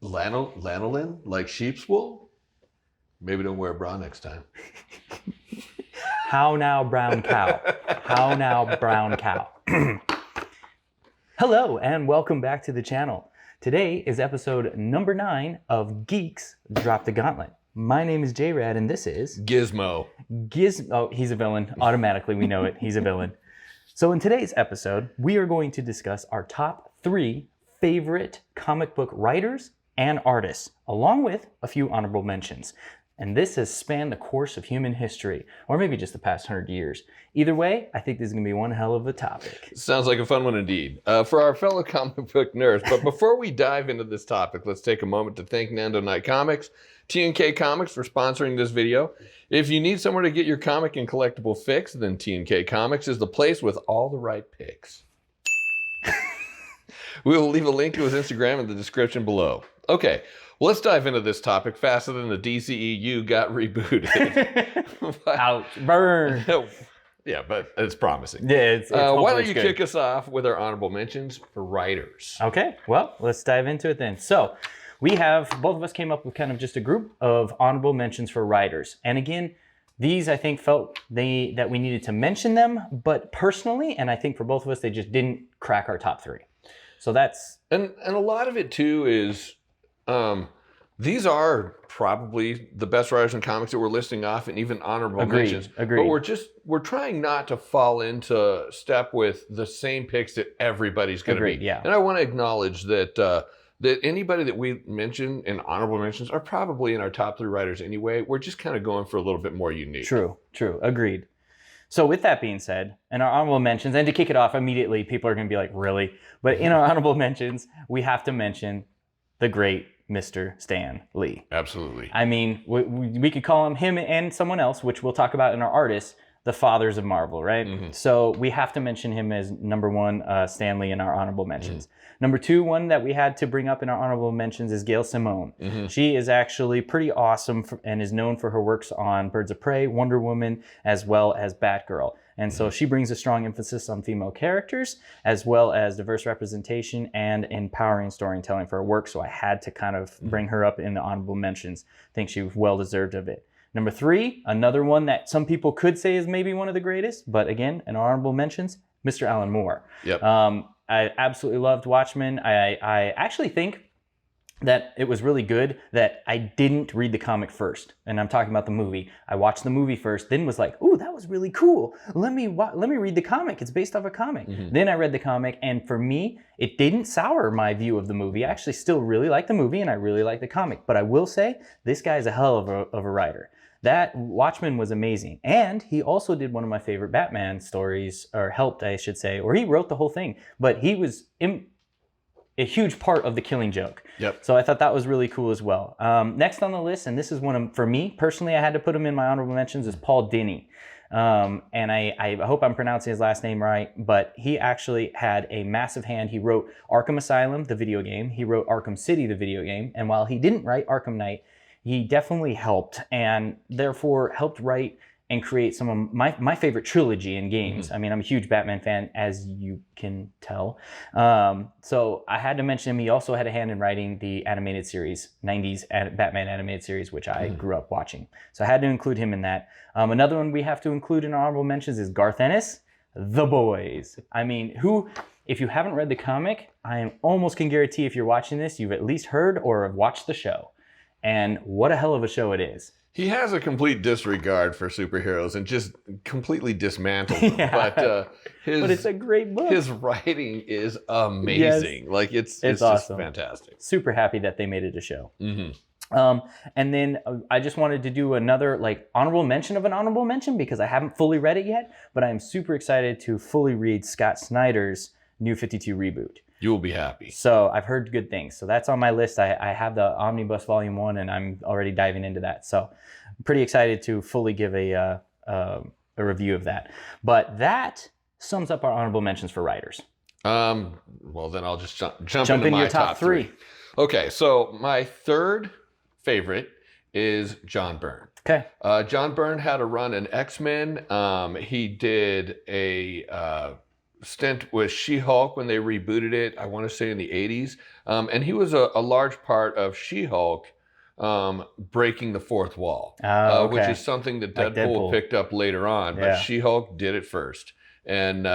Lanolin, like sheep's wool? Maybe don't wear a bra next time. How now, brown cow? How now, brown cow? Hello, and welcome back to the channel. Today is episode number 9 of Geeks Drop the Gauntlet. My name is J-Rad, and this is... Gizmo. Oh, he's a villain. Automatically, we know it. He's a villain. So in today's episode, we are going to discuss our top 3 favorite comic book writers and artists, along with a few honorable mentions. And this has spanned the course of human history, or maybe just the past 100 years. Either way, I think this is going to be one hell of a topic. Sounds like a fun one indeed. For our fellow comic book nerds, but before we dive into this topic, let's take a moment to thank Nando Night Comics, T&K Comics for sponsoring this video. If you need somewhere to get your comic and collectible fix, then T&K Comics is the place with all the right picks. We will leave a link to his Instagram in the description below. Okay. Well, let's dive into this topic faster than the DCEU got rebooted. Ouch, burn. Yeah, but it's promising. Yeah, it's why don't you kick us off with our honorable mentions for writers? Okay, well, let's dive into it then. So we have, both of us came up with kind of just a group of honorable mentions for writers. And again, these I think felt that we needed to mention them, but personally, and I think for both of us, they just didn't crack our top 3. So that's... And a lot of it too is... these are probably the best writers in comics that we're listing off, and even honorable mentions. Agreed. But we're trying not to fall into step with the same picks that everybody's going to be. Yeah. And I want to acknowledge that that anybody that we mention in honorable mentions are probably in our top 3 writers anyway. We're just kind of going for a little bit more unique. True. Agreed. So with that being said, in our honorable mentions, and to kick it off immediately, people are going to be like, really? But in our honorable mentions, we have to mention the great Mr. Stan Lee. Absolutely. I mean, we could call him and someone else, which we'll talk about in our artists, the fathers of Marvel, right? Mm-hmm. So we have to mention him as number 1, Stan Lee, in our honorable mentions. Mm-hmm. Number 2, one that we had to bring up in our honorable mentions is Gail Simone. Mm-hmm. She is actually pretty awesome and is known for her works on Birds of Prey, Wonder Woman, as well as Batgirl. And so she brings a strong emphasis on female characters, as well as diverse representation and empowering storytelling for her work. So I had to kind of bring her up in the honorable mentions. I think she was well deserved of it. Number 3, another one that some people could say is maybe one of the greatest, but again, in honorable mentions, Mr. Alan Moore. Yep. I absolutely loved Watchmen. I actually think that it was really good that I didn't read the comic first. And I'm talking about the movie. I watched the movie first, then was like, ooh, that was really cool. Let me read the comic. It's based off a comic. Mm-hmm. Then I read the comic, and for me, it didn't sour my view of the movie. I actually still really like the movie, and I really like the comic. But I will say, this guy is a hell of a writer. That Watchmen was amazing. And he also did one of my favorite Batman stories, or helped, I should say, or he wrote the whole thing. But he was a huge part of the Killing Joke. Yep. So I thought that was really cool as well. Next on the list, and this is one of, for me personally, I had to put him in my honorable mentions, is Paul Dini. And I hope I'm pronouncing his last name right, but he actually had a massive hand. He wrote Arkham Asylum, the video game. He wrote Arkham City, the video game. And while he didn't write Arkham Knight, he definitely helped, and therefore helped write and create some of my favorite trilogy in games. Mm-hmm. I mean, I'm a huge Batman fan, as you can tell. So I had to mention him. He also had a hand in writing the animated series, 90s Batman animated series, which I grew up watching. So I had to include him in that. Another one we have to include in our honorable mentions is Garth Ennis, The Boys. I mean, if you haven't read the comic, I almost can guarantee if you're watching this, you've at least heard or have watched the show. And what a hell of a show it is. He has a complete disregard for superheroes and just completely dismantled them. Yeah. But it's a great book. His writing is amazing. Yes. Like it's awesome. Just fantastic. Super happy that they made it a show. Mm-hmm. And then I just wanted to do another honorable mention of an honorable mention, because I haven't fully read it yet, but I'm super excited to fully read Scott Snyder's New 52 reboot. You will be happy. So I've heard good things. So that's on my list. I have the Omnibus Volume 1, and I'm already diving into that. So I'm pretty excited to fully give a review of that. But that sums up our honorable mentions for writers. Well, then I'll just jump into my your top 3. Okay, so my third favorite is John Byrne. Okay. John Byrne had a run in X-Men. He did a stint with She-Hulk when they rebooted it, I want to say in the 80s. And he was a large part of She-Hulk breaking the fourth wall, Okay. which is something that Like Deadpool Deadpool. picked up later on. But Yeah. She-Hulk did it first. And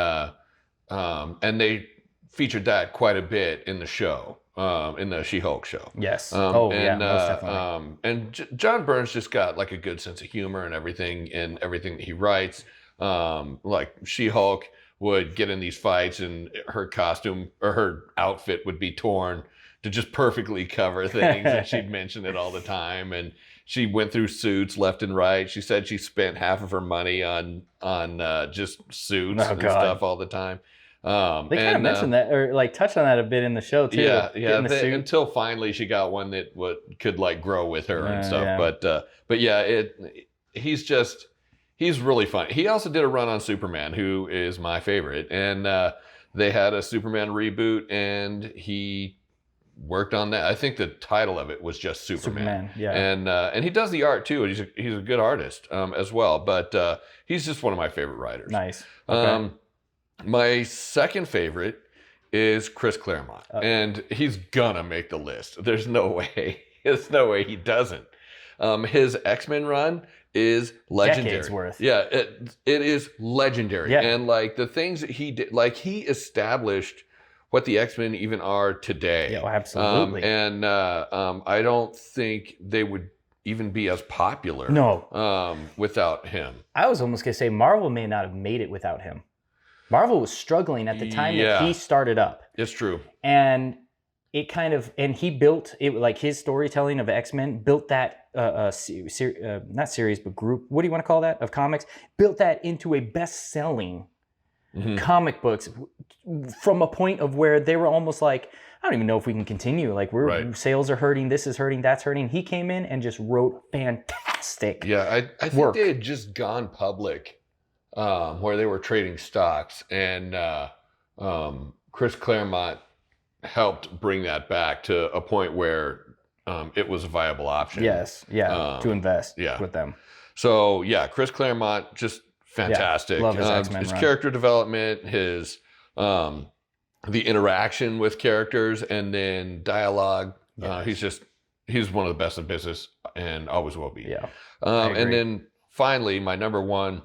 they featured that quite a bit in the show, in the She-Hulk show. Yes. Most definitely. John Byrne's just got like a good sense of humor and everything that he writes. Like She-Hulk would get in these fights and her costume or her outfit would be torn to just perfectly cover things, and she'd mention it all the time. And she went through suits left and right. She said she spent half of her money on just suits and stuff all the time. They kind of mentioned that, or like touched on that a bit in the show too. Yeah. Until finally she got one that could like grow with her and stuff. Yeah. But yeah, he's really funny. He also did a run on Superman, who is my favorite, and they had a Superman reboot, and he worked on that. I think the title of it was just Superman. Yeah. And he does the art too. He's a good artist as well. But he's just one of my favorite writers. Nice. Okay. My second favorite is Chris Claremont, and he's gonna make the list. There's no way. There's no way he doesn't. His X-Men run is legendary. Decades worth. Yeah, it is legendary. Yeah. And like the things that he did, like he established what the X-Men even are today. Yeah, absolutely. I don't think they would even be as popular. Without him. I was almost gonna say Marvel may not have made it without him. Marvel was struggling at the time that he started up. It's true. And it kind of, and he built it, like his storytelling of X-Men, built that, not series, but group, what do you want to call that, of comics, built that into a best-selling comic books from a point of where they were almost like, I don't even know if we can continue. Like sales are hurting, this is hurting, that's hurting. He came in and just wrote fantastic I think they had just gone public. Where they were trading stocks, and Chris Claremont helped bring that back to a point where it was a viable option. Yes, to invest with them. So yeah, Chris Claremont, just fantastic. Love his X-Men his run. character development, his the interaction with characters, and then dialogue. He's one of the best in business, and always will be. Yeah. And then finally, my number one.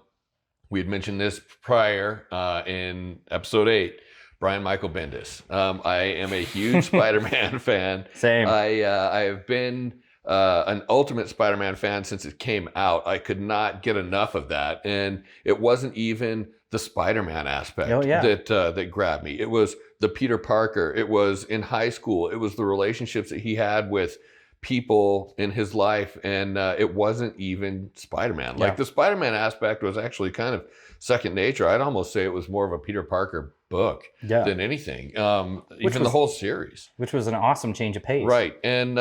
We had mentioned this prior in episode 8, Brian Michael Bendis. I am a huge Spider-Man fan. Same. I have been an Ultimate Spider-Man fan since it came out. I could not get enough of that. And it wasn't even the Spider-Man aspect that grabbed me. It was the Peter Parker. It was in high school. It was the relationships that he had with people in his life, and it wasn't even Spider-Man. Like the Spider-Man aspect was actually kind of second nature. I'd almost say it was more of a Peter Parker book than anything. Even the whole series, which was an awesome change of pace. Right, and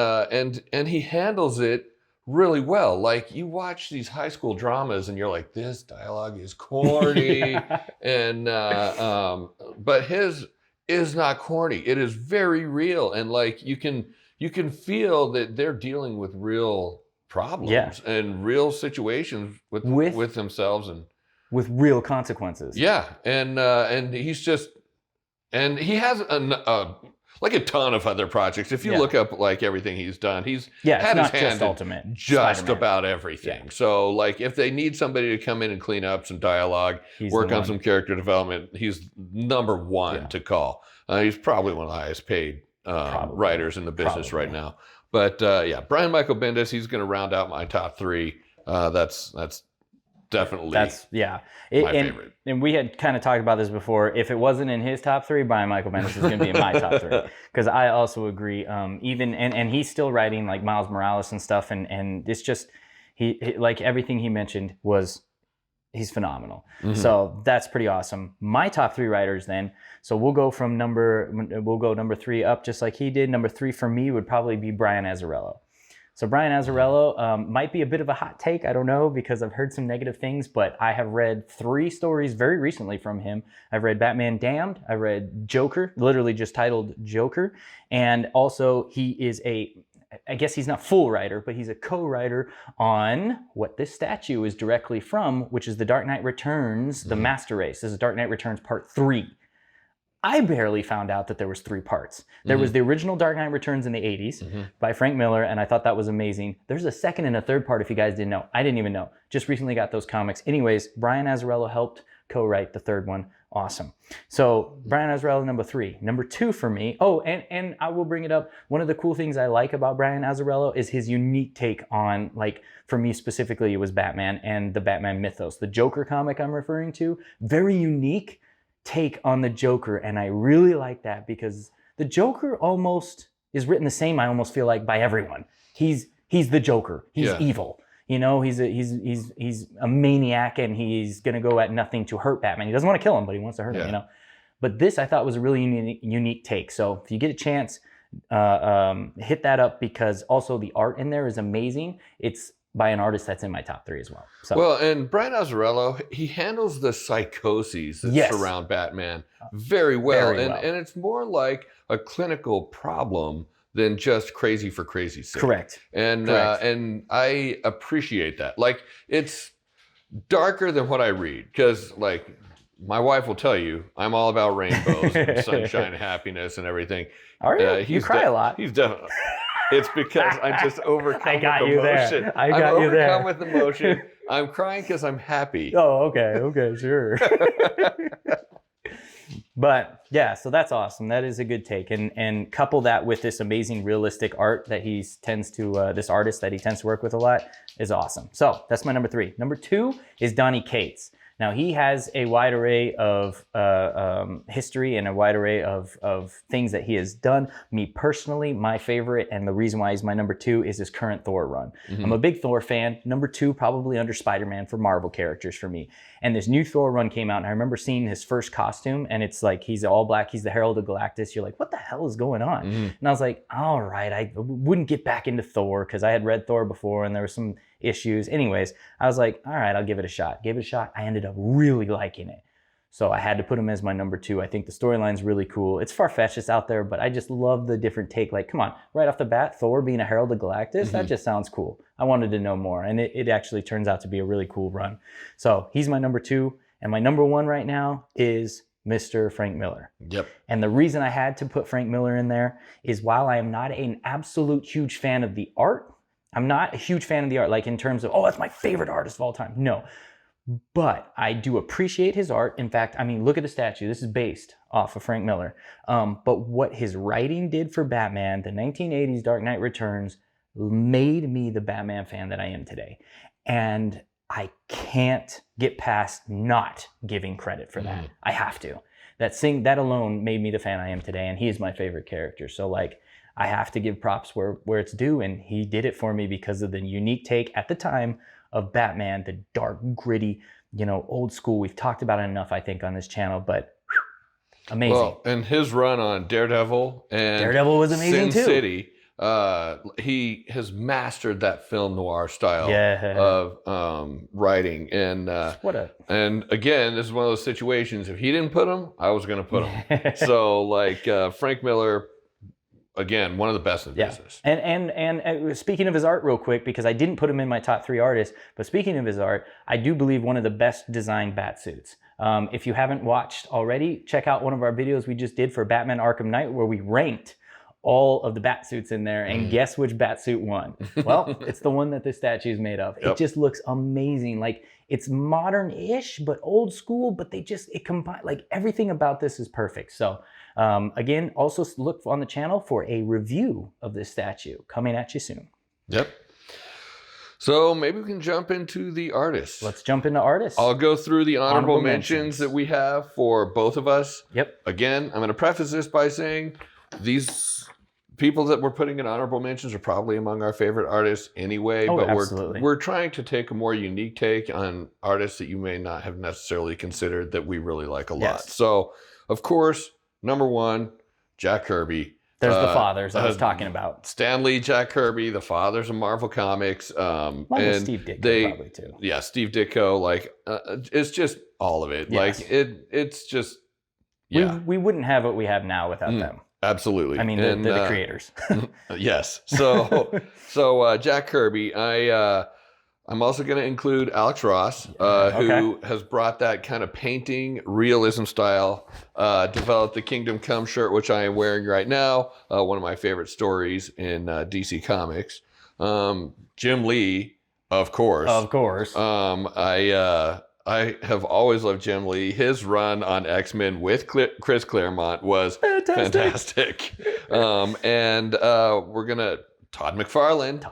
he handles it really well. Like you watch these high school dramas, and you're like, this dialogue is corny, and but his is not corny. It is very real, and like you can feel that they're dealing with real problems and real situations with themselves and with real consequences. Yeah, and he's just, and he has like a ton of other projects. If you look up like everything he's done, he's had his hand in just about everything. Yeah. So like if they need somebody to come in and clean up some dialogue, work on some character development, he's number one to call. He's probably one of the highest paid writers in the business right now. But Brian Michael Bendis, he's going to round out my top 3. That's definitely my favorite. And we had kind of talked about this before. If it wasn't in his top 3, Brian Michael Bendis is going to be in my top 3. Because I also agree. And he's still writing like Miles Morales and stuff. And it's just, he like everything he mentioned he's phenomenal. Mm-hmm. So that's pretty awesome. My top 3 writers then. So we'll go number 3 up just like he did. Number 3 for me would probably be Brian Azzarello. So Brian Azzarello might be a bit of a hot take. I don't know, because I've heard some negative things, but I have read 3 stories very recently from him. I've read Batman Damned. I read Joker, literally just titled Joker. And also he is I guess he's not full writer, but he's a co-writer on what this statue is directly from, which is The Dark Knight Returns, The Master Race. This is Dark Knight Returns Part 3. I barely found out that there was 3 parts. There was the original Dark Knight Returns in the 80s by Frank Miller, and I thought that was amazing. There's a second and a third part if you guys didn't know. I didn't even know. Just recently got those comics. Anyways, Brian Azzarello helped co-write the third one. Awesome. So Brian Azzarello, number 3. Number 2 for me. Oh, and I will bring it up. One of the cool things I like about Brian Azzarello is his unique take on, like, for me specifically, it was Batman and the Batman mythos. The Joker comic I'm referring to, very unique take on the Joker, and I really like that because the Joker almost is written the same, I almost feel like, by everyone. He's the Joker. He's evil. You know, he's a maniac, and he's gonna go at nothing to hurt Batman. He doesn't want to kill him, but he wants to hurt him, you know. But this I thought was a really unique take. So if you get a chance, hit that up, because also the art in there is amazing. It's by an artist that's in my top 3 as well. So. Well, and Brian Azzarello, he handles the psychoses that surround Batman very well. And it's more like a clinical problem than just crazy for crazy's sake. Correct. And I appreciate that. Like, it's darker than what I read, because, like, my wife will tell you, I'm all about rainbows and sunshine and happiness and everything. Are you? You cry a lot. He's definitely... It's because I'm just overcome with emotion. I got you there. I'm overcome with emotion. I'm crying because I'm happy. Oh, okay, sure. But yeah, so that's awesome. That is a good take, and couple that with this amazing realistic art that he tends to, this artist that he tends to work with a lot, is awesome. So that's my number 3. Number 2 is Donny Cates. Now, he has a wide array of history and a wide array of things that he has done. Me personally, my favorite, and the reason why he's my number 2, is his current Thor run. I'm a big Thor fan. Number 2, probably under Spider-Man for Marvel characters for me. And this new Thor run came out, and I remember seeing his first costume, and it's like he's all black. He's the Herald of Galactus. You're like, what the hell is going on? And I was like, all right, I wouldn't get back into Thor because I had read Thor before, and there were some issues. Anyways, I was like, all right, I'll give it a shot. Gave it a shot. I ended up really liking it. So I had to put him as my number 2. I think the storyline's really cool. It's far-fetched, it's out there, but I just love the different take. Like, come on, right off the bat, Thor being a Herald of Galactus, that just sounds cool. I wanted to know more, and it actually turns out to be a really cool run. So he's my number 2, and my number 1 right now is Mr. Frank Miller. Yep. And the reason I had to put Frank Miller in there is, while I am not an absolute huge fan of the art, I'm not a huge fan of the art, like in terms of, oh, that's my favorite artist of all time. No. But I do appreciate his art. In fact, I mean, look at the statue. This is based off of Frank Miller. But what his writing did for Batman, the 1980s Dark Knight Returns, made me the Batman fan that I am today. And I can't get past not giving credit for that. I have to. That alone made me the fan I am today, and he is my favorite character. So, like, I have to give props where it's due, and he did it for me because of the unique take at the time of Batman, the dark, gritty, old school. We've talked about it enough, I think, on this channel, but amazing. Well, and his run on Daredevil was amazing Sin too. City, he has mastered that film noir style of writing. And and again, this is one of those situations, if he didn't put him, I was going to put him. So, like, Frank Miller, again, one of the best in the business. And speaking of his art real quick, because I didn't put him in my top 3 artists, but speaking of his art, I do believe one of the best designed bat suits. If you haven't watched already, check out one of our videos we just did for Batman Arkham Knight, where we ranked all of the bat suits in there, and guess which bat suit won? Well, it's the one that this statue is made of. Yep. It just looks amazing. Like, it's modern-ish, but old school, but it combine, like, everything about this is perfect. So, again, also look on the channel for a review of this statue coming at you soon. Yep. So maybe we can jump into the artists. Let's jump into artists. I'll go through the honorable mentions that we have for both of us. Yep. Again, I'm going to preface this by saying these people that we're putting in honorable mentions are probably among our favorite artists anyway, but we're trying to take a more unique take on artists that you may not have necessarily considered that we really like a lot. So, of course, number 1, Jack Kirby. There's the fathers I was talking about. Stan Lee, Jack Kirby, the fathers of Marvel Comics. And Steve Ditko probably too. Yeah, Steve Ditko. Like, it's just all of it. Yes. Like, it's just, yeah. We wouldn't have what we have now without them. Absolutely. I mean, the creators. Yes. So Jack Kirby, I'm also going to include Alex Ross, who has brought that kind of painting realism style, developed the Kingdom Come shirt, which I am wearing right now, one of my favorite stories in DC Comics. Jim Lee, of course. Of course. I have always loved Jim Lee. His run on X-Men with Chris Claremont was fantastic. And we're going to Todd McFarlane.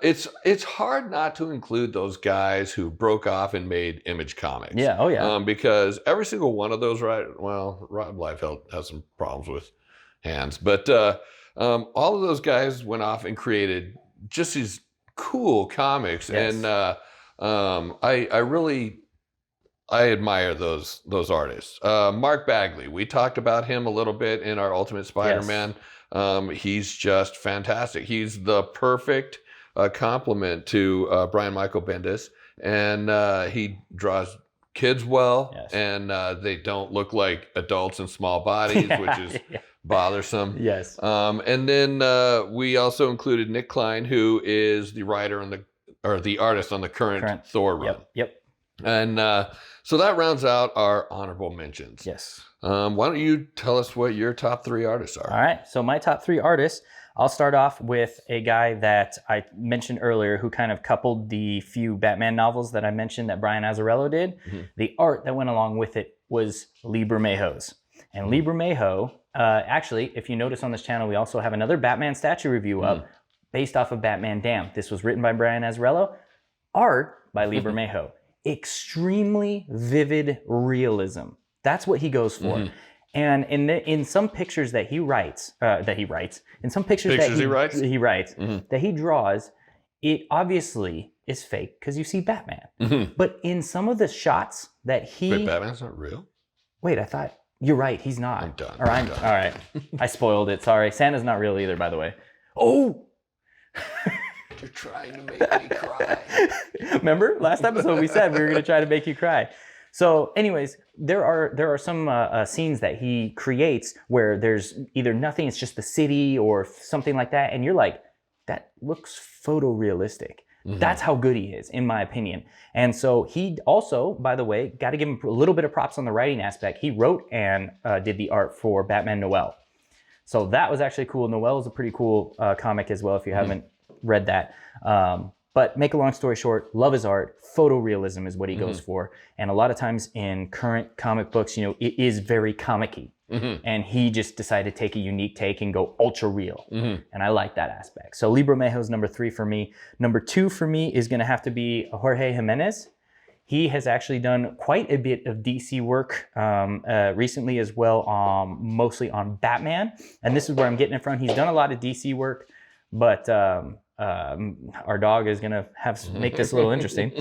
It's hard not to include those guys who broke off and made Image Comics. Yeah, oh yeah. Because every single one of those, Rob Liefeld has some problems with hands, but all of those guys went off and created just these cool comics, and I admire those artists. Mark Bagley, we talked about him a little bit in our Ultimate Spider-Man. Yes. He's just fantastic. He's the perfect complement to Brian Michael Bendis, and he draws kids well, and they don't look like adults in small bodies, which is bothersome. Yes. And then we also included Nick Klein, who is the writer or the artist on the current Thor run. Yep. And so that rounds out our honorable mentions. Yes. Why don't you tell us what your top 3 artists are? All right. So my top 3 artists, I'll start off with a guy that I mentioned earlier who kind of coupled the few Batman novels that I mentioned that Brian Azzarello did. Mm-hmm. The art that went along with it was Lee Bermejo's. And Lee Bermejo, actually, if you notice on this channel, we also have another Batman statue review up based off of Batman Damned. This was written by Brian Azzarello. Art by Lee Bermejo. Extremely vivid realism. That's what he goes for. Mm-hmm. And in some pictures that he writes, in some pictures that he writes, that he draws, it obviously is fake because you see Batman. Mm-hmm. But in some of the shots that Wait, Batman's not real? Wait, I thought, you're right, he's not. I'm done. All right. I spoiled it, sorry. Santa's not real either, by the way. Oh! You're trying to make me cry. Remember last episode we said we were going to try to make you cry. So anyways, there are some scenes that he creates where there's either nothing, it's just the city or something like that, and you're like, that looks photorealistic. Mm-hmm. That's how good he is, in my opinion. And so he also, by the way, got to give him a little bit of props on the writing aspect. He wrote and did the art for Batman Noel. So that was actually cool. Noel is a pretty cool comic as well if you haven't read that. But make a long story short, love his art. Photorealism is what he goes for. And a lot of times in current comic books, it is very comic-y. Mm-hmm. And he just decided to take a unique take and go ultra real. Mm-hmm. And I like that aspect. So Lee Bermejo's number 3 for me. Number 2 for me is going to have to be Jorge Jimenez. He has actually done quite a bit of DC work recently as well, mostly on Batman. And this is where I'm getting it from. He's done a lot of DC work, but our dog is gonna make this a little interesting.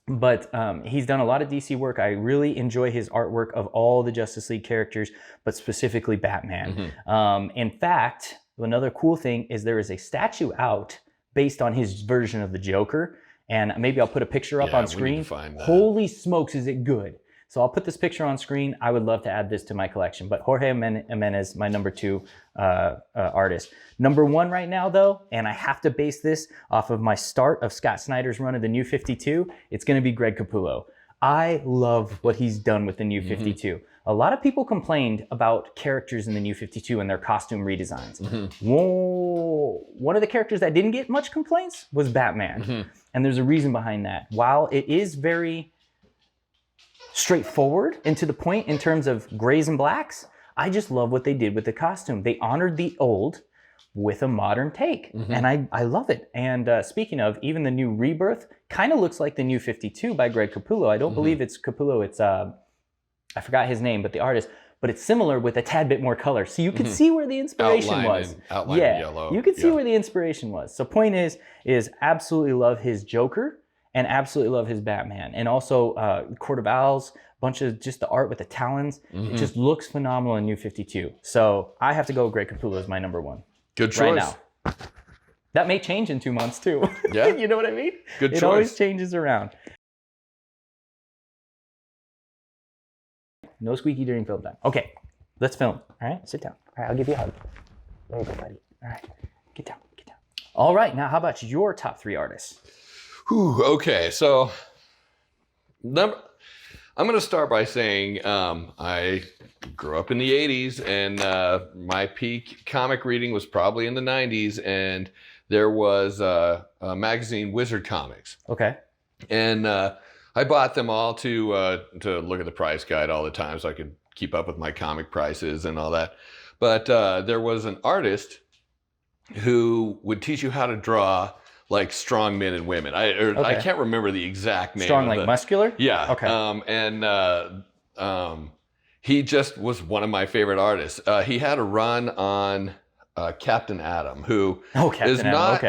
But he's done a lot of DC work. I really enjoy his artwork of all the Justice League characters, but specifically Batman. Mm-hmm. In fact, another cool thing is there is a statue out based on his version of the Joker. And maybe I'll put a picture up on screen. We need to find that. Holy smokes, is it good? So I'll put this picture on screen. I would love to add this to my collection. But Jorge Jimenez, my number 2 artist. Number 1 right now, though, and I have to base this off of my start of Scott Snyder's run of the New 52, it's going to be Greg Capullo. I love what he's done with the New 52. A lot of people complained about characters in the New 52 and their costume redesigns. Mm-hmm. Whoa. One of the characters that didn't get much complaints was Batman. Mm-hmm. And there's a reason behind that. While it is very straightforward and to the point in terms of grays and blacks, I just love what they did with the costume. They honored the old with a modern take. Mm-hmm. And I love it. And speaking of, even the new Rebirth kind of looks like the New 52 by Greg Capullo. I don't believe it's Capullo. It's, I forgot his name, but the artist. But it's similar with a tad bit more color. So you can see where the inspiration was. Outline in yellow. You can see where the inspiration was. So point is absolutely love his Joker and absolutely love his Batman. And also Court of Owls, bunch of just the art with the talons. It just looks phenomenal in New 52. So I have to go Greg Capullo as my number 1. Good choice. Right now. That may change in 2 months too. Yeah. You know what I mean? Good choice. It always changes around. No squeaky during film time. Okay, let's film. All right, sit down. All right, I'll give you a hug. There you go, buddy. All right, get down. All right, now how about your top 3 artists? Whew, okay, so I'm going to start by saying I grew up in the 80s, and my peak comic reading was probably in the 90s, and there was a magazine, Wizard Comics. Okay. And I bought them all to look at the price guide all the time so I could keep up with my comic prices and all that. But there was an artist who would teach you how to draw like strong men and women. I can't remember the exact name. Strong, like muscular? Yeah. Okay. He just was one of my favorite artists. He had a run on Captain Atom, who is not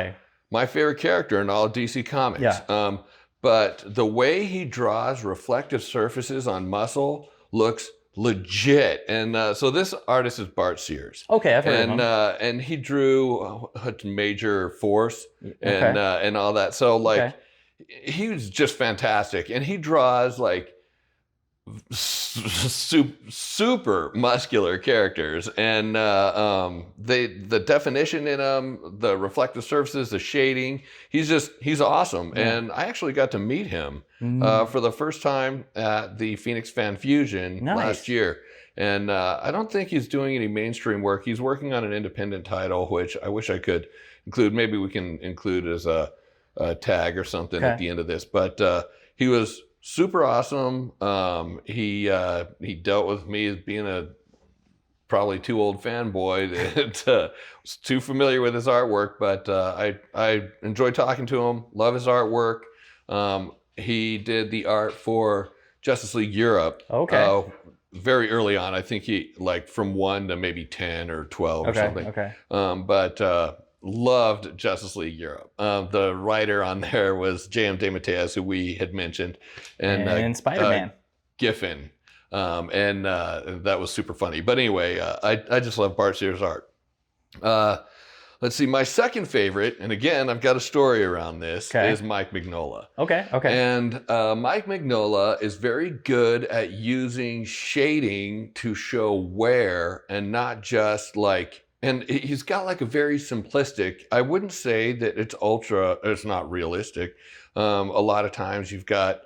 my favorite character in all of DC Comics. Yeah. But the way he draws reflective surfaces on muscle looks legit. And so this artist is Bart Sears. Okay, I've heard of him. And he drew Major Force and all that. So like he was just fantastic. And he draws like super muscular characters, and the definition in them, the reflective surfaces, the shading, he's awesome. And I actually got to meet him for the first time at the Phoenix Fan Fusion last year. And I don't think he's doing any mainstream work. He's working on an independent title, which I wish I could include. Maybe we can include as a tag or something at the end of this. But he was super awesome. He dealt with me as being a probably too old fanboy that was too familiar with his artwork, but I enjoyed talking to him. Love his artwork. He did the art for Justice League Europe. Okay. Very early on. I think he like from 1 to maybe 10 or 12 or something. Okay. But loved Justice League Europe. The writer on there was J.M. DeMatteis, who we had mentioned, and Spider-Man Giffen, and that was super funny. But anyway, I just love Bart Sears' art. Let's see, my second favorite, and again, I've got a story around this, is Mike Mignola. Okay. And Mike Mignola is very good at using shading to show wear and not just like. And he's got like a very simplistic, I wouldn't say that it's not realistic. A lot of times you've got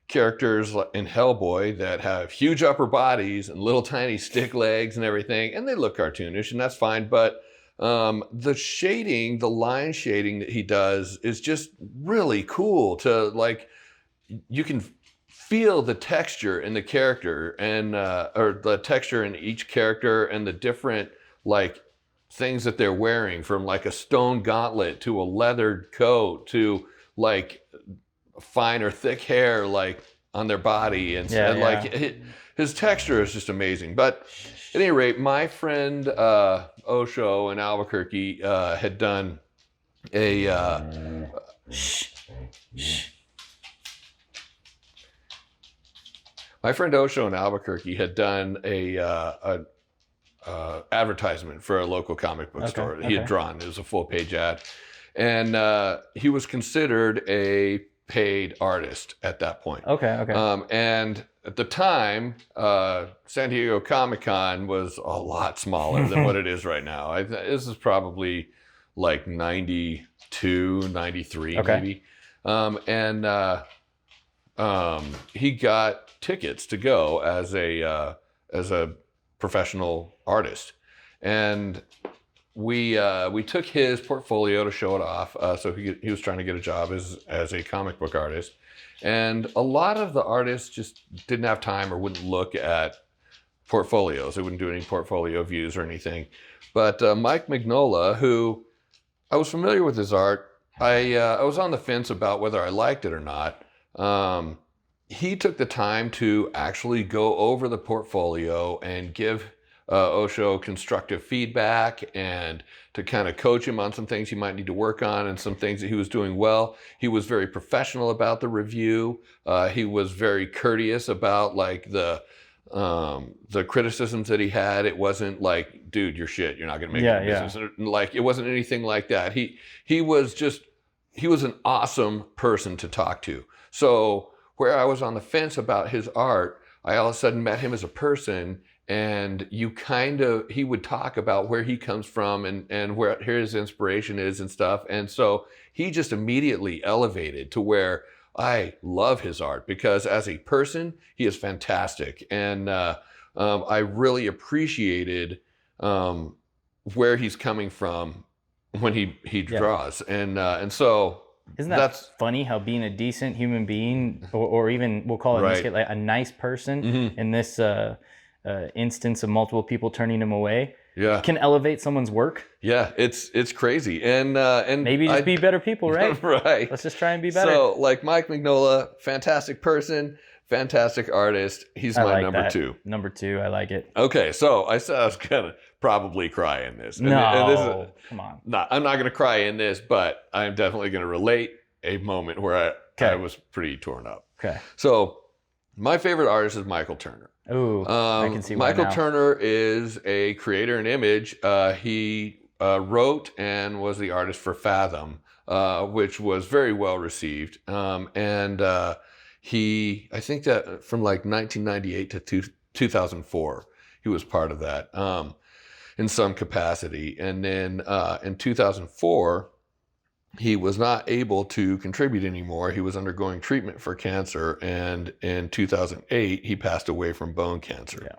characters in Hellboy that have huge upper bodies and little tiny stick legs and everything, and they look cartoonish, and that's fine. But the shading, the line shading that he does is just really cool to like, you can feel the texture in the character and, or the texture in each character and the different like, things that they're wearing, from like a stone gauntlet to a leathered coat to like fine or thick hair like on their body, and like his texture is just amazing. But at any rate, my friend Osho in Albuquerque had done a my friend Osho in Albuquerque had done a advertisement for a local comic book store that he had drawn. It was a full-page ad. And he was considered a paid artist at that point. And at the time, San Diego Comic-Con was a lot smaller than what it is right now. This is probably like 92, 93 maybe. He got tickets to go as a professional artist, and we took his portfolio to show it off. So he was trying to get a job as a comic book artist, and a lot of the artists just didn't have time or wouldn't look at portfolios. They wouldn't do any portfolio views or anything. But Mike Mignola, who I was familiar with his art, I was on the fence about whether I liked it or not. He took the time to actually go over the portfolio and give Osho constructive feedback and to kind of coach him on some things he might need to work on and some things that he was doing well. He was very professional about the review. He was very courteous about like the criticisms that he had. It wasn't like, dude, you're shit, you're not gonna make it in business. Like, it wasn't anything like that. He was an awesome person to talk to. So where I was on the fence about his art, I all of a sudden met him as a person, and he would talk about where he comes from and where his inspiration is and stuff. And so he just immediately elevated to where I love his art, because as a person, he is fantastic. And I really appreciated where he's coming from when he draws. And so isn't that funny how being a decent human being, or even we'll call it in this case, like a nice person in this instance of multiple people turning him away, can elevate someone's work? Yeah, it's crazy. And maybe just be better people, right? Right. Let's just try and be better. So like Mike Mignola, fantastic person, fantastic artist. He's my number 2. Number 2, I like it. Okay, so I said I was gonna probably cry in this. And this come on. I'm not gonna cry in this, but I'm definitely gonna relate a moment where I was pretty torn up. Okay. So my favorite artist is Michael Turner. Ooh, I can see why Michael now. Turner is a creator in image. He wrote and was the artist for Fathom, which was very well received. He, I think that from like 1998 to 2004, he was part of that in some capacity. And then in 2004, he was not able to contribute anymore. He was undergoing treatment for cancer. And in 2008, he passed away from bone cancer. Yeah.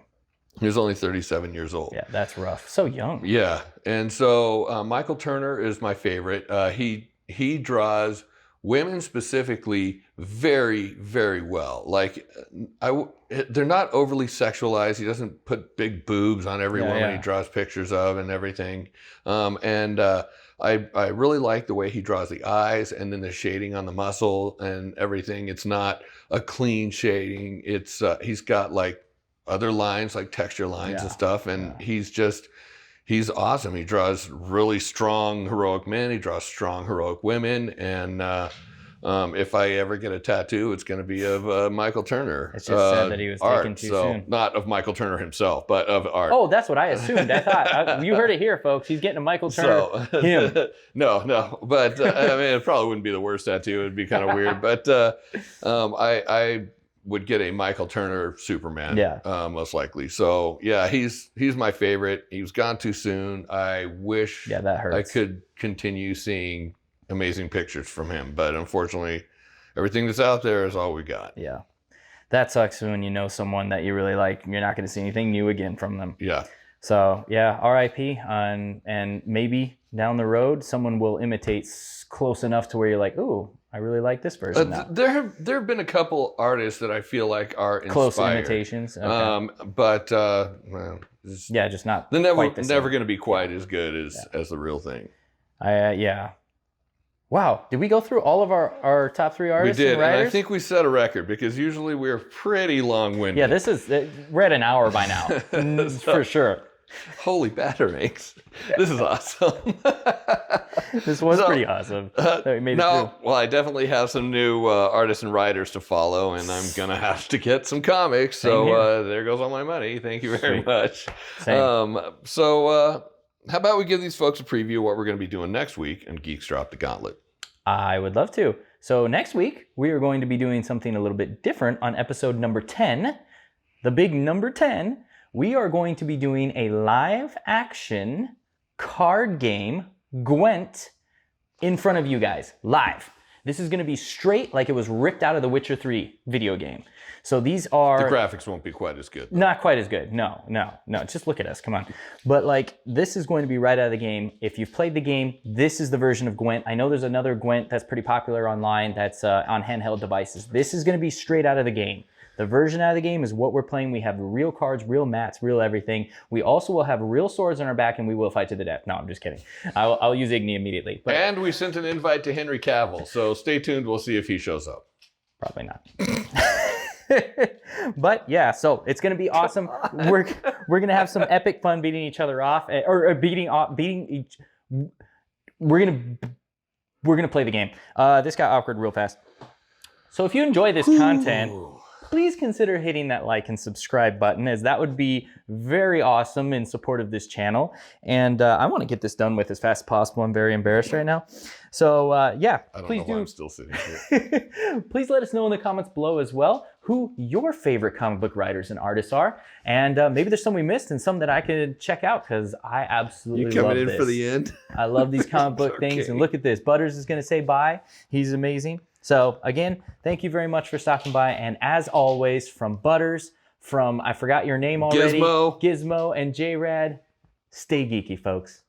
He was only 37 years old. Yeah, that's rough. So young. Yeah. And so Michael Turner is my favorite. He draws women specifically very, very well. Like they're not overly sexualized. He doesn't put big boobs on every woman he draws pictures of and everything. I really like the way he draws the eyes and then the shading on the muscle and everything. It's not a clean shading. It's he's got like other lines, like texture lines and stuff. And he's awesome. He draws really strong, heroic men. He draws strong, heroic women. And if I ever get a tattoo, it's going to be of Michael Turner. It's just sad that he was taken too soon. Not of Michael Turner himself, but of art. Oh, that's what I assumed. I thought you heard it here, folks. He's getting a Michael Turner. Him. No. But I mean, it probably wouldn't be the worst tattoo. It'd be kind of weird. But I would get a Michael Turner Superman, most likely. So yeah, he's my favorite. He was gone too soon. I wish that hurts. I could continue seeing amazing pictures from him, but unfortunately, everything that's out there is all we got. Yeah, that sucks when you know someone that you really like. You're not going to see anything new again from them. Yeah. So yeah, R.I.P. And maybe down the road, someone will imitate close enough to where you're like, ooh, I really like this person now. There have been a couple artists that I feel like are inspired. Close imitations. Okay. But well, just not. They're quite the never same. going to be quite as good as the real thing. Yeah. Wow, did we go through all of our top 3 artists? We did, and writers? and I think we set a record because usually we're pretty long-winded. Yeah, we're at an hour by now, for sure. Holy batterings. This is awesome. This was pretty awesome. We made it through. Well, I definitely have some new artists and writers to follow, and I'm going to have to get some comics. So there goes all my money. Thank you very much. Same. How about we give these folks a preview of what we're going to be doing next week on Geeks Drop the Gauntlet? I would love to. So next week, we are going to be doing something a little bit different on episode number 10. The big number 10. We are going to be doing a live action card game, Gwent, in front of you guys, live. This is going to be straight like it was ripped out of the Witcher 3 video game. So these are... The graphics won't be quite as good. Not quite as good. No. Just look at us. Come on. But like, this is going to be right out of the game. If you've played the game, this is the version of Gwent. I know there's another Gwent that's pretty popular online that's on handheld devices. This is going to be straight out of the game. The version out of the game is what we're playing. We have real cards, real mats, real everything. We also will have real swords on our back, and we will fight to the death. No, I'm just kidding. I'll use Igni immediately. But and we sent an invite to Henry Cavill, so stay tuned. We'll see if he shows up. Probably not. But yeah, so it's gonna be awesome. We're gonna have some epic fun beating each other off, beating each. We're gonna play the game. This got awkward real fast. So if you enjoy this content, please consider hitting that like and subscribe button, as that would be very awesome in support of this channel. And I want to get this done with as fast as possible. I'm very embarrassed right now. So yeah, I don't please know why I'm still sitting here. Please let us know in the comments below as well who your favorite comic book writers and artists are. And maybe there's some we missed and some that I could check out because I absolutely love this. You coming in for the end? I love these comic book things. And look at this. Butters is going to say bye. He's amazing. So again, thank you very much for stopping by. And as always, from Butters, from I forgot your name already, Gizmo, Gizmo and J-Rad, stay geeky, folks.